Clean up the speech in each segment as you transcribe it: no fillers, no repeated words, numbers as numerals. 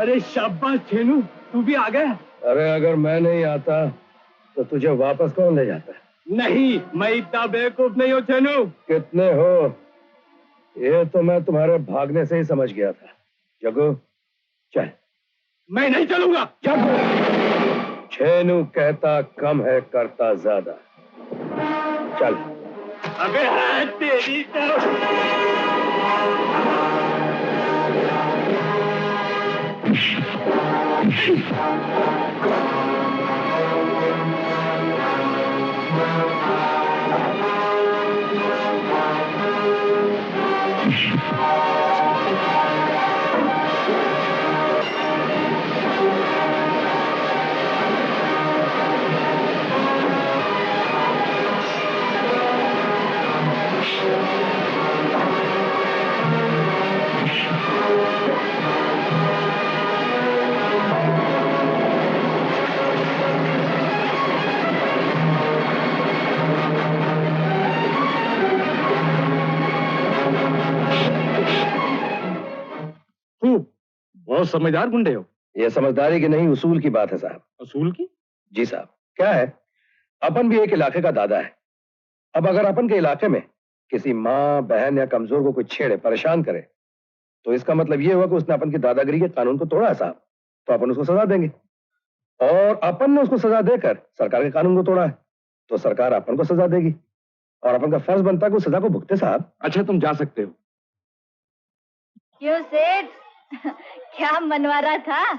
अरे शाबाश छेनू, तू भी आ गया। अरे अगर मैं नहीं आता तो तुझे वापस कौन ले जाता? नहीं, मैं इतना बेवकूफ नहीं हूँ छेनू। कितने हो? ये तो मैं तुम्हारे भागने से ही समझ गया था। जगू चल। मैं नहीं चलूंगा। जगू, छेनू कहता कम है करता ज्यादा। चल। अबे है तेरी बहुत समझदार गुंडे हो। ये समझदारी की नहीं, उसूल की बात है साहब। असूल की? जी साहब। क्या है, अपन भी एक इलाके का दादा है। अब अगर अपन के इलाके में किसी माँ बहन या कमजोर को कोई छेड़े परेशान करे तो इसका मतलब ये हुआ कि उसने अपन की दादागिरी के कानून को तोड़ा है साहब। तो अपन उसको सजा देंगे, और अपन ने उसको सजा देकर सरकार के कानून को तोड़ा है तो सरकार अपन को सजा देगी, और अपन का फर्ज बनता है कि उस सजा को भुगते साहब। अच्छा, तुम जा सकते हो। क्यों सेठ, क्या मनवा रहा था?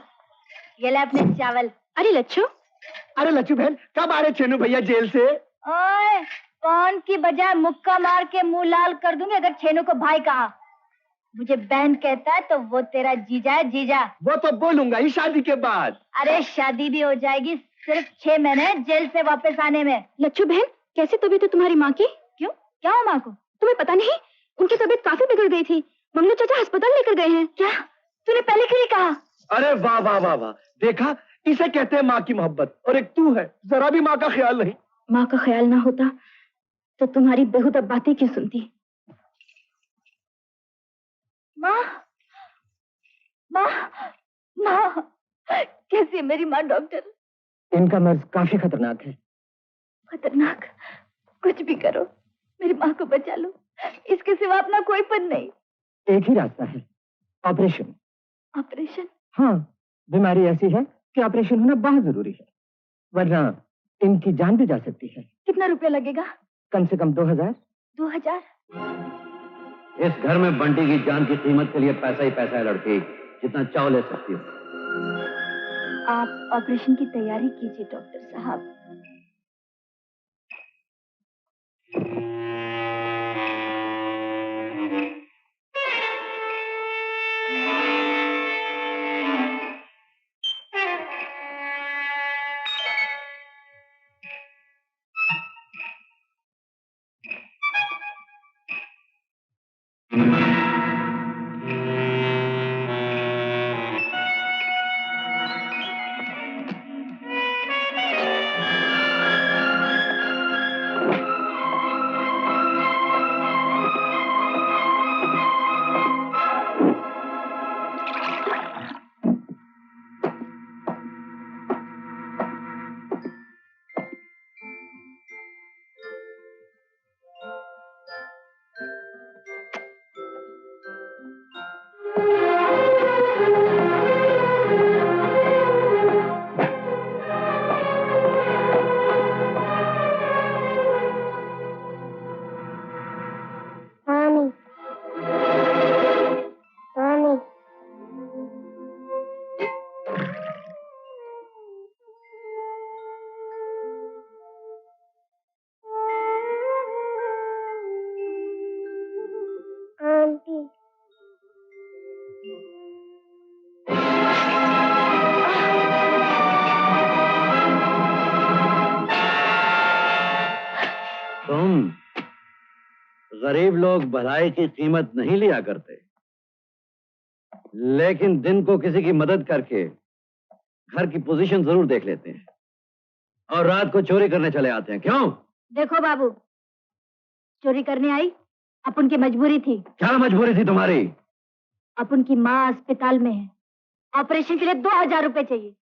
ये ले अपने चावल। अरे लच्छू, अरे लच्छू बहन, कब आ रहे छेनू भैया जेल से? ओए, कौन की बजाय मुक्का मार के मुंह लाल कर दूंगी अगर छेनू को भाई कहा। मुझे बहन कहता है तो वो तेरा जीजा है, जीजा। वो तो बोलूंगा ही शादी के बाद। अरे शादी भी हो जाएगी, सिर्फ 6 महीने जेल से वापस आने में। लच्छू बहन, कैसी तबीयत है तुम्हारी माँ की? क्यों, क्या हुआ माँ को? तुम्हें पता नहीं, उनकी तबीयत काफी बिगड़ गई थी। मंगलू चाचा अस्पताल लेकर गए हैं। क्या तूने पहले क्यों नहीं कहा? अरे वाह वाह वाह वाह, देखा, इसे कहते हैं माँ की मोहब्बत। और एक तू है, जरा भी माँ का ख्याल नहीं। माँ का ख्याल ना होता तो तुम्हारी बेहुदा बातें क्यों सुनती? माँ, माँ, माँ, कैसी है मेरी माँ डॉक्टर? इनका मर्ज काफी खतरनाक है। खतरनाक? कुछ भी करो, मेरी माँ को बचा लो, इसके सिवा अपना कोई पद नहीं। एक ही रास्ता है, ऑपरेशन। ऑपरेशन? हाँ, बीमारी ऐसी है कि ऑपरेशन होना बहुत जरूरी है, वरना इनकी जान भी जा सकती है। कितना रुपया लगेगा? कम से कम 2000। 2000? इस घर में बंटी की जान की कीमत के लिए पैसा ही पैसा है लड़की, जितना चाव ले सकती हो। आप ऑपरेशन की तैयारी कीजिए डॉक्टर साहब। गरीब लोग भलाई की कीमत नहीं लिया करते, लेकिन दिन को किसी की मदद करके घर की पोजीशन जरूर देख लेते हैं और रात को चोरी करने चले आते हैं। क्यों? देखो बाबू, चोरी करने आई अपन की मजबूरी थी। क्या मजबूरी थी तुम्हारी? अपन की माँ अस्पताल में है ऑपरेशन के लिए 2000 रुपए चाहिए।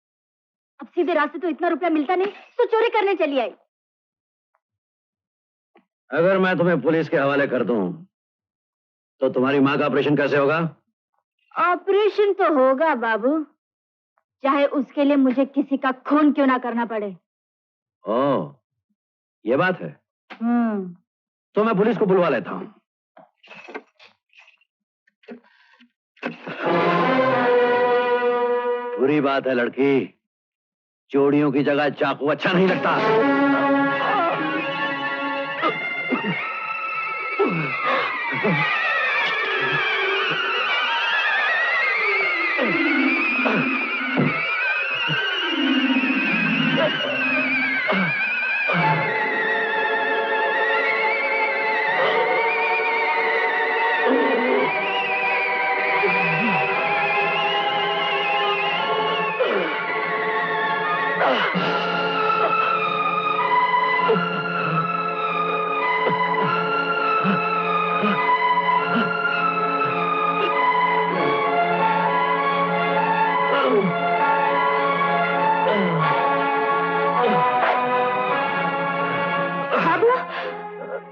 अब सीधे रास्ते तो इतना रुपया मिलता नहीं, तो चोरी करने चली आई। अगर मैं तुम्हें पुलिस के हवाले कर दूं, तो तुम्हारी माँ का ऑपरेशन कैसे होगा? ऑपरेशन तो होगा बाबू, चाहे उसके लिए मुझे किसी का खून क्यों ना करना पड़े। ओह, ये बात है। तो मैं पुलिस को बुलवा लेता हूं। बुरी बात है लड़की, चोड़ियों की जगह चाकू अच्छा नहीं लगता।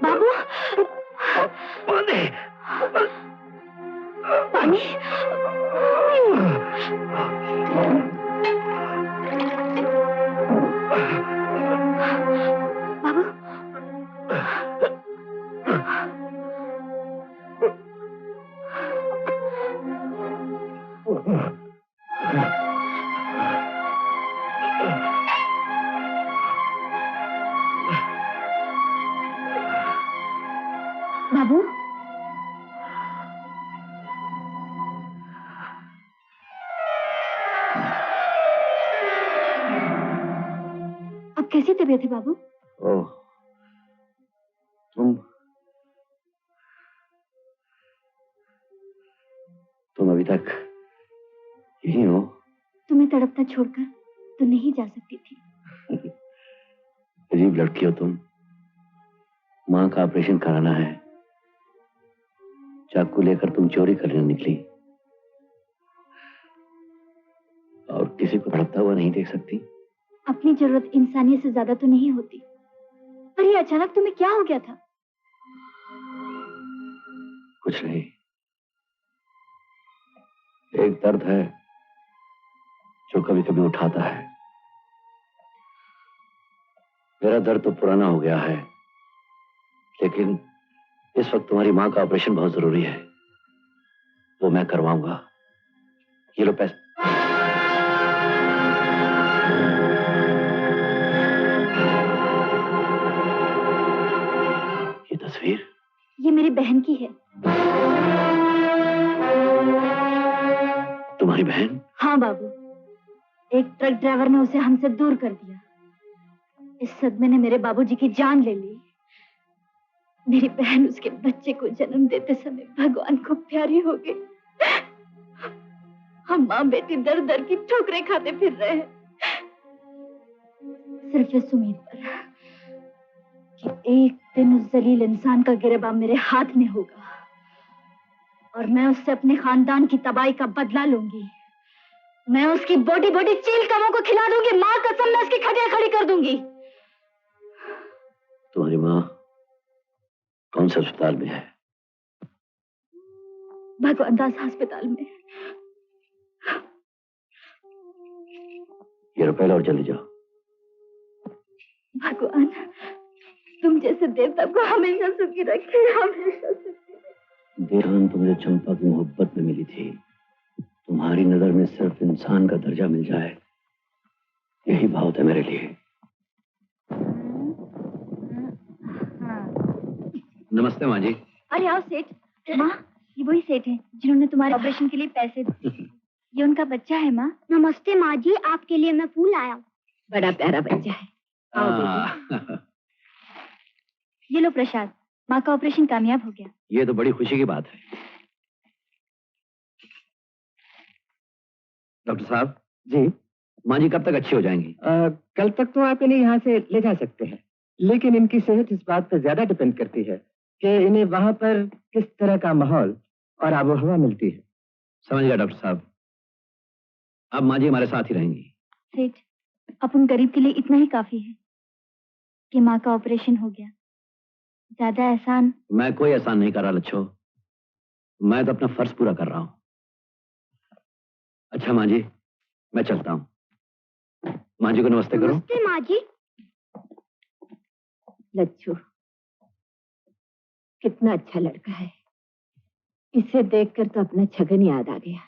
बाबू, पानी। बाबू, बाबू, अब कैसी तबीयत है बाबू? ओह, तुम अभी तक यही हो? तुम्हें तड़पता छोड़कर तो नहीं जा सकती थी। अजीब लड़की हो तुम। माँ का ऑपरेशन कराना है, चाकू लेकर तुम चोरी करने निकली और किसी को तड़पता हुआ नहीं देख सकती। अपनी जरूरत इंसानियत से ज्यादा तो नहीं होती। पर ये अचानक तुम्हें क्या हो गया था? कुछ नहीं, एक दर्द है जो कभी कभी उठाता है। मेरा दर्द तो पुराना हो गया है, लेकिन इस वक्त तुम्हारी माँ का ऑपरेशन बहुत जरूरी है, वो मैं करवाऊंगा। ये लो पैसे। ये तस्वीर? ये मेरी बहन की है। तुम्हारी बहन? हाँ बाबू, एक ट्रक ड्राइवर ने उसे हमसे दूर कर दिया। इस सदमे ने मेरे बाबूजी की जान ले ली। मेरी बहन उसके बच्चे को जन्म देते समय भगवान को प्यारी हो गई। हम माँ बेटी दर दर की ठोकरें खाते फिर रहे हैं, सिर्फ इस उम्मीद पर कि एक दिन उस जलील इंसान का गिरबान मेरे हाथ में होगा और मैं उससे अपने खानदान की तबाही का बदला लूंगी। मैं उसकी बॉडी बॉडी चील कवों को खिला दूंगी। माँ कसम, मैं उसकी खटिया खड़ी कर दूंगी। तुम्हारी माँ कौन से अस्पताल में है? भगवान दास अस्पताल में। ये रुपए लो और जल्दी जाओ। भगवान तुम जैसे देवता को हमेशा सुखी रखे, हमेशा सुखी। देहान तो मुझे चंपा की मोहब्बत में मिली थी। तुम्हारी नजर में सिर्फ इंसान का दर्जा मिल जाए, यही बहुत है मेरे लिए। नमस्ते माँ जी। अरे आओ सेठ। माँ, ये वही सेठ हैं जिन्होंने तुम्हारे ऑपरेशन के लिए पैसे दिए। ये उनका बच्चा है माँ। नमस्ते माँ जी, आपके लिए मैं फूल आया हूँ। बड़ा प्यारा बच्चा है। आओ बेटी। ये लो प्रसाद, माँ का ऑपरेशन कामयाब हो गया। ये तो बड़ी खुशी की बात है। डॉक्टर साहब जी। माँ जी कब तक अच्छी हो जाएंगी? कल तक तो आप इन्हें यहाँ से ले जा सकते हैं, लेकिन इनकी सेहत इस बात पर ज्यादा डिपेंड करती है कि इन्हें वहाँ पर किस तरह का माहौल और आबो हवा मिलती है। समझ गया डॉक्टर साहब। अब माँ जी हमारे साथ ही रहेंगी। सेठ, अपन गरीब के लिए इतना ही काफी है कि माँ का ऑपरेशन हो गया। ज्यादा एहसान। मैं कोई एहसान नहीं कर रहा लच्छो, मैं तो अपना फर्ज पूरा कर रहा हूँ। अच्छा माँ जी, मैं चलता हूँ। माँ जी को नमस्ते करो। नमस्ते माँ जी। लच्छू कितना अच्छा लड़का है, इसे देखकर तो अपना छगन याद आ गया।